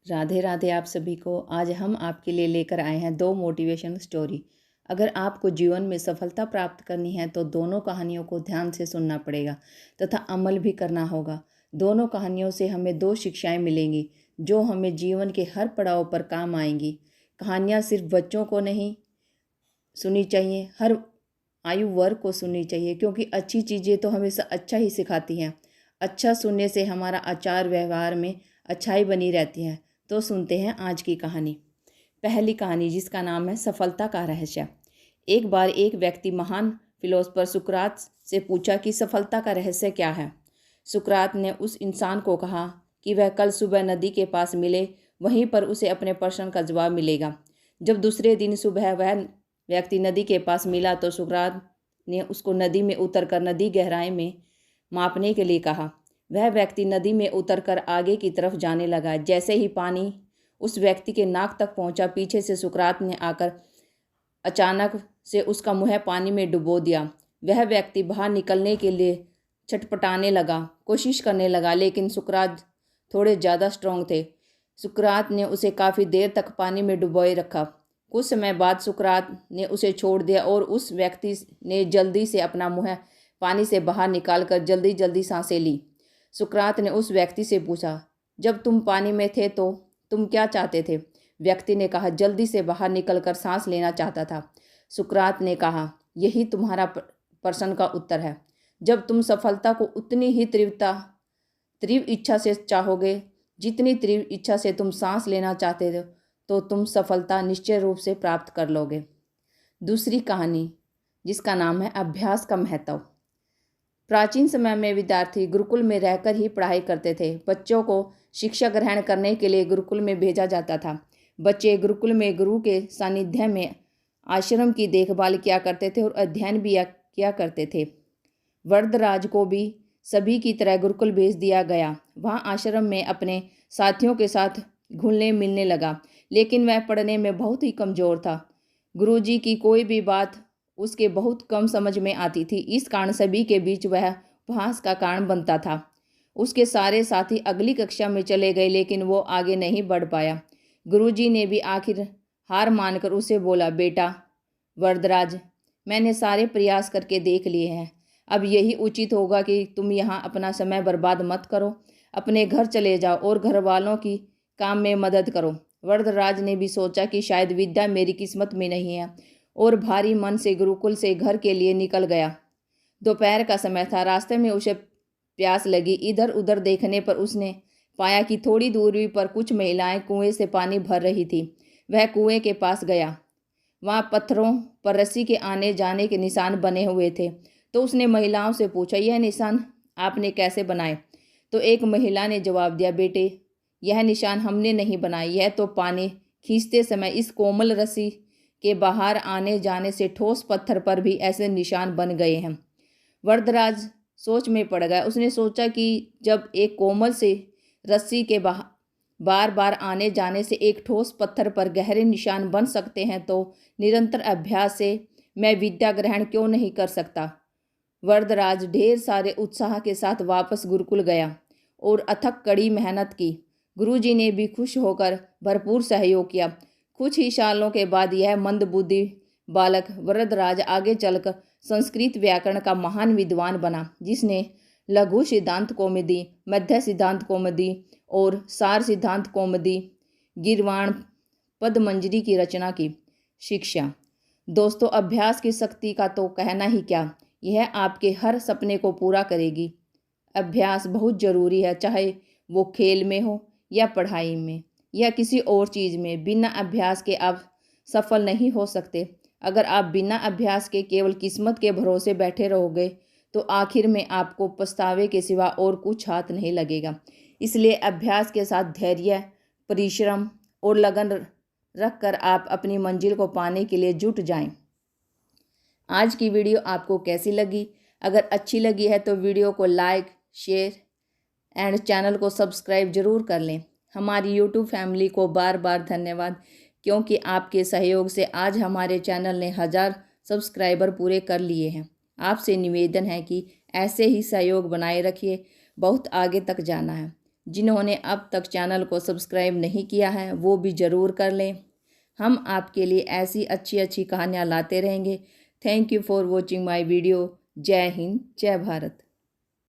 राधे राधे आप सभी को। आज हम आपके लिए लेकर आए हैं 2 मोटिवेशनल स्टोरी। अगर आपको जीवन में सफलता प्राप्त करनी है तो दोनों कहानियों को ध्यान से सुनना पड़ेगा तथा अमल भी करना होगा। दोनों कहानियों से हमें 2 शिक्षाएं मिलेंगी जो हमें जीवन के हर पड़ाव पर काम आएंगी। कहानियाँ सिर्फ बच्चों को नहीं सुननी चाहिए, हर आयु वर्ग को सुननी चाहिए, क्योंकि अच्छी चीज़ें तो हमेशा अच्छा ही सिखाती हैं। अच्छा सुनने से हमारा आचार व्यवहार में अच्छाई बनी रहती है। तो सुनते हैं आज की कहानी। पहली कहानी, जिसका नाम है सफलता का रहस्य। एक बार एक व्यक्ति महान फिलोसफर सुकरात से पूछा कि सफलता का रहस्य क्या है। सुकरात ने उस इंसान को कहा कि वह कल सुबह नदी के पास मिले, वहीं पर उसे अपने प्रश्न का जवाब मिलेगा। जब दूसरे दिन सुबह वह व्यक्ति नदी के पास मिला तो सुकरात ने उसको नदी में उतरकर नदी गहराई में मापने के लिए कहा। वह व्यक्ति नदी में उतरकर आगे की तरफ जाने लगा। जैसे ही पानी उस व्यक्ति के नाक तक पहुंचा, पीछे से सुकरात ने आकर अचानक से उसका मुंह पानी में डुबो दिया। वह व्यक्ति बाहर निकलने के लिए छटपटाने लगा, कोशिश करने लगा, लेकिन सुकरात थोड़े ज़्यादा स्ट्रांग थे। सुकरात ने उसे काफ़ी देर तक पानी में डुबोए रखा। कुछ समय बाद सुकरात ने उसे छोड़ दिया और उस व्यक्ति ने जल्दी से अपना मुंह पानी से बाहर निकालकर जल्दी जल्दी सांसें ली। सुकरात ने उस व्यक्ति से पूछा, जब तुम पानी में थे तो तुम क्या चाहते थे? व्यक्ति ने कहा, जल्दी से बाहर निकलकर सांस लेना चाहता था। सुकरात ने कहा, यही तुम्हारा प्रश्न का उत्तर है। जब तुम सफलता को उतनी ही तीव्र इच्छा से चाहोगे जितनी तीव्र इच्छा से तुम सांस लेना चाहते थे, तो तुम सफलता निश्चय रूप से प्राप्त कर लोगे। दूसरी कहानी, जिसका नाम है अभ्यास का महत्व। प्राचीन समय में विद्यार्थी गुरुकुल में रहकर ही पढ़ाई करते थे। बच्चों को शिक्षा ग्रहण करने के लिए गुरुकुल में भेजा जाता था। बच्चे गुरुकुल में गुरु के सानिध्य में आश्रम की देखभाल किया करते थे और अध्ययन भी किया करते थे। वरदराज को भी सभी की तरह गुरुकुल भेज दिया गया। वहाँ आश्रम में अपने साथियों के साथ घुलने मिलने लगा, लेकिन वह पढ़ने में बहुत ही कमज़ोर था। गुरुजी की कोई भी बात उसके बहुत कम समझ में आती थी। इस कारण सभी के बीच वह उपहास का कारण बनता था। उसके सारे साथी अगली कक्षा में चले गए, लेकिन वो आगे नहीं बढ़ पाया। गुरुजी ने भी आखिर हार मानकर उसे बोला, बेटा वरदराज, मैंने सारे प्रयास करके देख लिए हैं। अब यही उचित होगा कि तुम यहाँ अपना समय बर्बाद मत करो। अपने घर चले जाओ और घर वालों की काम में मदद करो। वरदराज ने भी सोचा कि शायद विद्या मेरी किस्मत में नहीं है, और भारी मन से गुरुकुल से घर के लिए निकल गया। दोपहर का समय था। रास्ते में उसे प्यास लगी। इधर उधर देखने पर उसने पाया कि थोड़ी दूरी पर कुछ महिलाएं कुएं से पानी भर रही थी। वह कुएं के पास गया। वहाँ पत्थरों पर रस्सी के आने जाने के निशान बने हुए थे। तो उसने महिलाओं से पूछा, यह निशान आपने कैसे बनाए? तो एक महिला ने जवाब दिया, बेटे यह निशान हमने नहीं बनाए, यह तो पानी खींचते समय इस कोमल रस्सी के बाहर आने जाने से ठोस पत्थर पर भी ऐसे निशान बन गए हैं। वरदराज सोच में पड़ गया। उसने सोचा कि जब एक कोमल से रस्सी के बार बार आने जाने से एक ठोस पत्थर पर गहरे निशान बन सकते हैं, तो निरंतर अभ्यास से मैं विद्या ग्रहण क्यों नहीं कर सकता। वरदराज ढेर सारे उत्साह के साथ वापस गुरुकुल गया और अथक कड़ी मेहनत की। गुरुजी ने भी खुश होकर भरपूर सहयोग किया। कुछ ही सालों के बाद यह मंदबुद्धि बालक वरदराज आगे चलकर संस्कृत व्याकरण का महान विद्वान बना, जिसने लघु सिद्धांत कौमुदी, मध्य सिद्धांत कौमुदी और सार सिद्धांत कौमुदी, गीर्वाण पदमंजरी की रचना की। शिक्षा। दोस्तों, अभ्यास की शक्ति का तो कहना ही क्या, यह आपके हर सपने को पूरा करेगी। अभ्यास बहुत ज़रूरी है, चाहे वो खेल में हो या पढ़ाई में या किसी और चीज़ में। बिना अभ्यास के आप सफल नहीं हो सकते। अगर आप बिना अभ्यास के केवल किस्मत के भरोसे बैठे रहोगे तो आखिर में आपको पछतावे के सिवा और कुछ हाथ नहीं लगेगा। इसलिए अभ्यास के साथ धैर्य, परिश्रम और लगन रखकर आप अपनी मंजिल को पाने के लिए जुट जाएं। आज की वीडियो आपको कैसी लगी? अगर अच्छी लगी है तो वीडियो को लाइक, शेयर एंड चैनल को सब्सक्राइब जरूर कर लें। हमारी यूट्यूब फैमिली को बार बार धन्यवाद, क्योंकि आपके सहयोग से आज हमारे चैनल ने 1000 सब्सक्राइबर पूरे कर लिए हैं। आपसे निवेदन है कि ऐसे ही सहयोग बनाए रखिए, बहुत आगे तक जाना है। जिन्होंने अब तक चैनल को सब्सक्राइब नहीं किया है वो भी ज़रूर कर लें। हम आपके लिए ऐसी अच्छी अच्छी कहानियाँ लाते रहेंगे। Thank you for watching my video. जय हिंद, जय भारत।